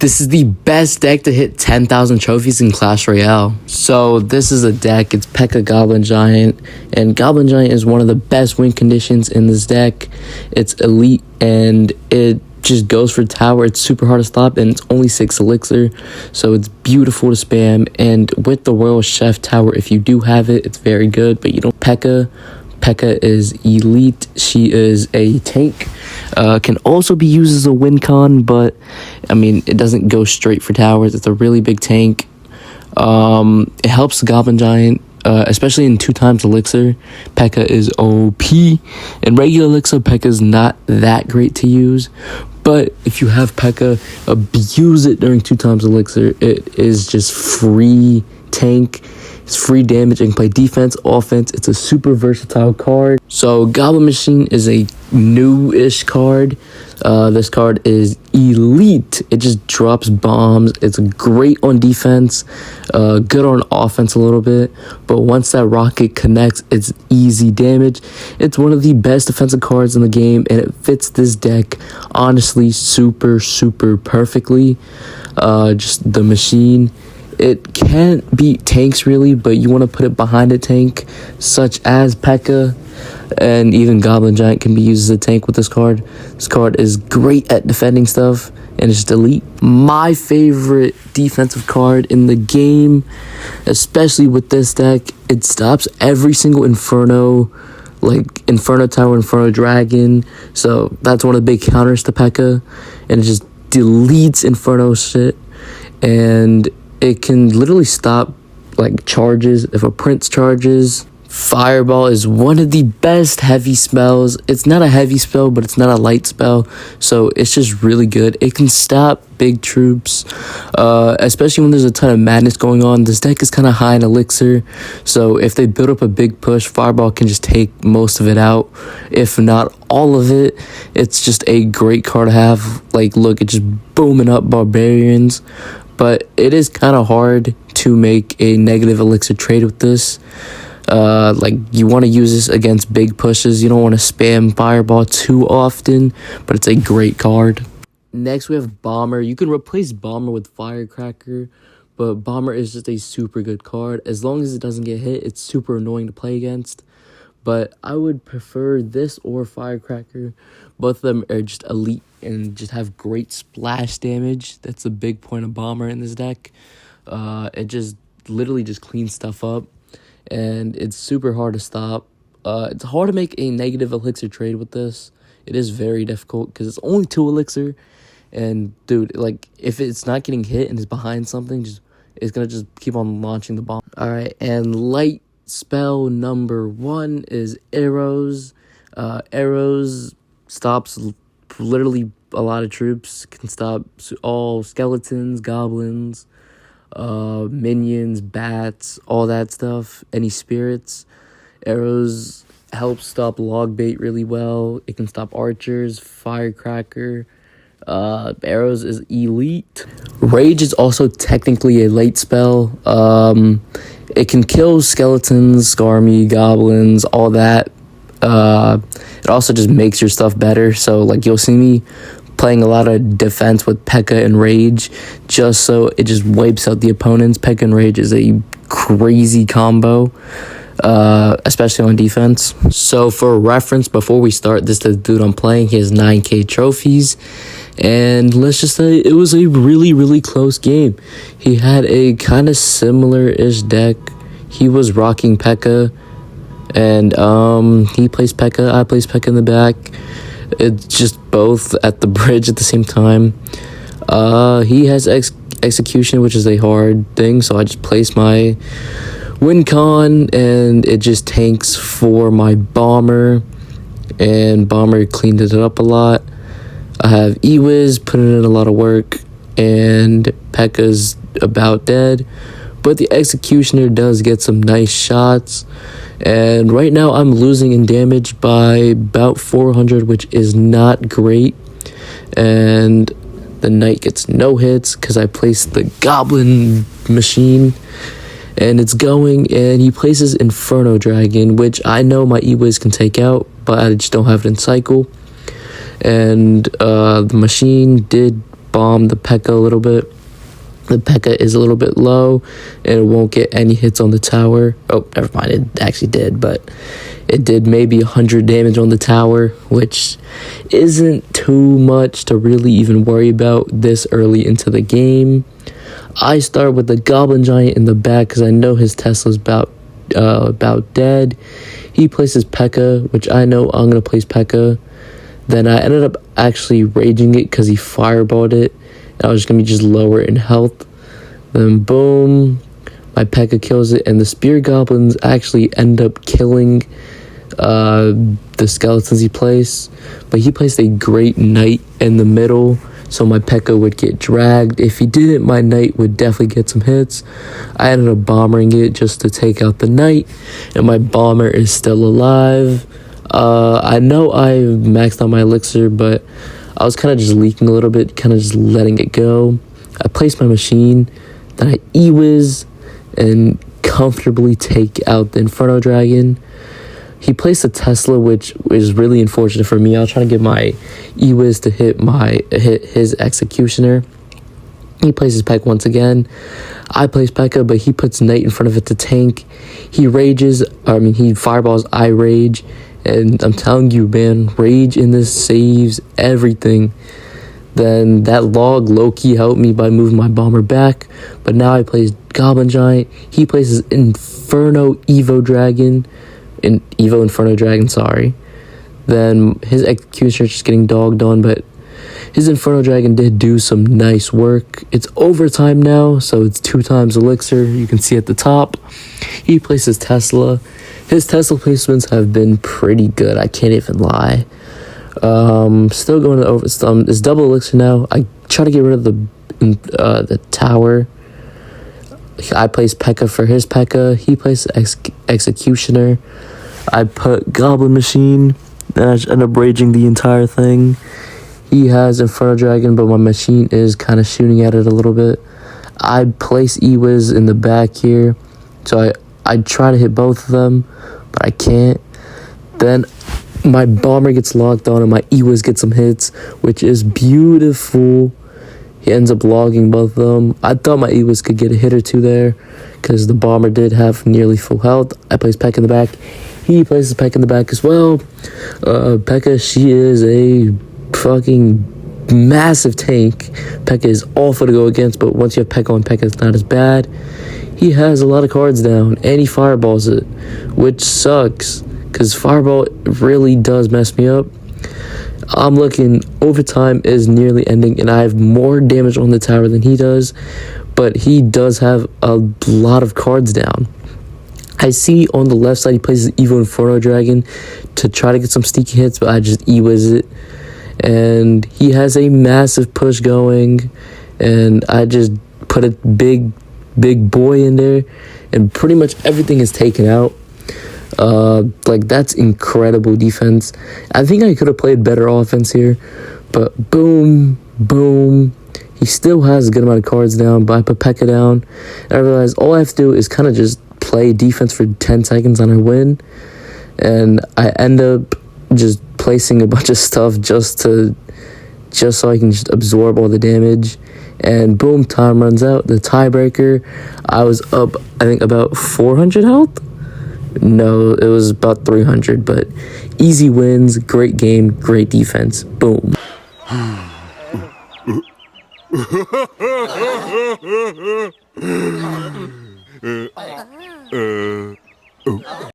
This is the best deck to hit 10,000 trophies in Clash Royale. So this is a deck, it's Pekka Goblin Giant, and Goblin Giant is one of the best win conditions in this deck. It's elite and it just goes for tower. It's super hard to stop and it's only 6 elixir, so it's beautiful to spam. And with the Royal Chef tower, if you do have it, it's very good, but you don't. Pekka is elite. She is a tank. Can also be used as a win con, but I mean, it doesn't go straight for towers. It's a really big tank. It helps the Goblin Giant, especially in 2 times elixir. Pekka is OP. In regular elixir, Pekka is not that great to use, but if you have Pekka, abuse it during 2 times elixir. It is just free tank. It's free damage and can play defense, offense. It's a super versatile card. So Goblin Machine is a new-ish card. This card is elite. It just drops bombs. It's great on defense, good on offense a little bit. But once that rocket connects, it's easy damage. It's one of the best defensive cards in the game, and it fits this deck honestly super perfectly. Just the machine. It can't beat tanks really, but you want to put it behind a tank such as Pekka, and even Goblin Giant can be used as a tank with this card. This card is great at defending stuff and it's just elite. My favorite defensive card in the game, especially with this deck, it stops every single Inferno, like Inferno Tower, Inferno Dragon. So that's one of the big counters to Pekka, and it just deletes Inferno shit. And it can literally stop like charges. If a prince charges, Fireball is one of the best heavy spells. It's not a heavy spell, but it's not a light spell, so it's just really good. It can stop big troops, especially when there's a ton of madness going on. This deck is kind of high in elixir, so if they build up a big push, Fireball can just take most of it out, if not all of it. It's just a great card to have. Like, look, it's just booming up barbarians. But it is kind of hard to make a negative elixir trade with this. Like, you want to use this against big pushes. You don't want to spam Fireball too often, but it's a great card. Next, we have Bomber. You can replace Bomber with Firecracker, but Bomber is just a super good card. As long as it doesn't get hit, it's super annoying to play against. But I would prefer this or Firecracker. Both of them are just elite and just have great splash damage. That's a big point of Bomber in this deck. It just literally just cleans stuff up, and it's super hard to stop. It's hard to make a negative elixir trade with this. It is very difficult because it's only 2 elixir, and dude, like, if it's not getting hit and it's behind something, it's gonna just keep on launching the bomb. All right, and light spell number 1 is Arrows. Arrows stops literally a lot of troops. Can stop all skeletons, goblins, minions, bats, all that stuff, any spirits. Arrows help stop log bait really well. It can stop archers, Firecracker. Arrows is elite. Rage is also technically a late spell. It can kill skeletons, Skarmy, goblins, all that. It also just makes your stuff better. So, like, you'll see me playing a lot of defense with Pekka and Rage, just so it just wipes out the opponents. Pekka and Rage is a crazy combo, especially on defense. So, for reference, before we start, this is the dude I'm playing. He has 9k trophies. And let's just say it was a really close game. He had a kind of similar-ish deck. He was rocking Pekka, and he plays Pekka, I plays Pekka in the back. It's just both at the bridge at the same time. He has execution, which is a hard thing, so I just place my win con, and it just tanks for my Bomber, and Bomber cleaned it up a lot. I have E-Wiz putting in a lot of work, and Pekka's about dead, but the Executioner does get some nice shots. And right now I'm losing in damage by about 400, which is not great. And the Knight gets no hits because I placed the Goblin Machine, and it's going, and he places Inferno Dragon, which I know my E-Wiz can take out, but I just don't have it in cycle. And the machine did bomb the Pekka a little bit. The Pekka is a little bit low, and it won't get any hits on the tower. Oh, never mind, it actually did, but it did maybe 100 damage on the tower, which isn't too much to really even worry about this early into the game. I start with the Goblin Giant in the back because I know his Tesla's about dead. He places Pekka, which I know I'm going to place Pekka. Then I ended up actually raging it because he fireballed it. And I was going to be just lower in health. Then boom, my Pekka kills it. And the Spear Goblins actually end up killing the skeletons he placed. But he placed a great Knight in the middle, so my Pekka would get dragged. If he didn't, my Knight would definitely get some hits. I ended up bombering it just to take out the Knight, and my bomber is still alive. I know I maxed out my elixir, but I was kind of just leaking a little bit, kind of just letting it go. I placed my machine, then I E-Wiz and comfortably take out the Inferno Dragon. He placed a Tesla, which is really unfortunate for me. I was trying to get my E-Wiz to hit his Executioner. He places Pekka once again. I place Pekka, but he puts Knight in front of it to tank. He rages. He fireballs. I rage. And I'm telling you, man, rage in this saves everything. Then that log low-key helped me by moving my bomber back. But now I place Goblin Giant. He places Inferno Inferno Dragon, sorry. Then his Executioner just getting dogged on, but his Inferno Dragon did do some nice work. It's overtime now, so it's 2 times elixir. You can see at the top. He places Tesla. His Tesla placements have been pretty good, I can't even lie. Still going to it's double elixir now. I try to get rid of the tower. I place Pekka for his Pekka. He plays Executioner. I put Goblin Machine. Then I just end up raging the entire thing. He has Inferno Dragon, but my machine is kind of shooting at it a little bit. I place E-Wiz in the back here. So I try to hit both of them, but I can't. Then my bomber gets locked on and my E-Wiz gets some hits, which is beautiful. He ends up logging both of them. I thought my E-Wiz could get a hit or two there because the bomber did have nearly full health. I placed Pekka in the back. He places Pekka in the back as well. Pekka, she is a fucking massive tank. Pekka is awful to go against, but once you have Pekka on Pekka, it's not as bad. He has a lot of cards down, and he fireballs it, which sucks because fireball really does mess me up. I'm looking, overtime is nearly ending, and I have more damage on the tower than he does, but he does have a lot of cards down. I see on the left side he places Evo Inferno Dragon to try to get some sneaky hits, but I just E-Wiz it. And he has a massive push going, and I just put a big boy in there, and pretty much everything is taken out. That's incredible defense. I think I could have played better offense here, but boom. He still has a good amount of cards down, but I put Pekka down, and I realized all I have to do is kind of just play defense for 10 seconds and I win. And I end up just placing a bunch of stuff just so I can just absorb all the damage. And boom, time runs out. The tiebreaker, I was up, I think, about 400 health? No, it was about 300, but easy wins, great game, great defense. Boom.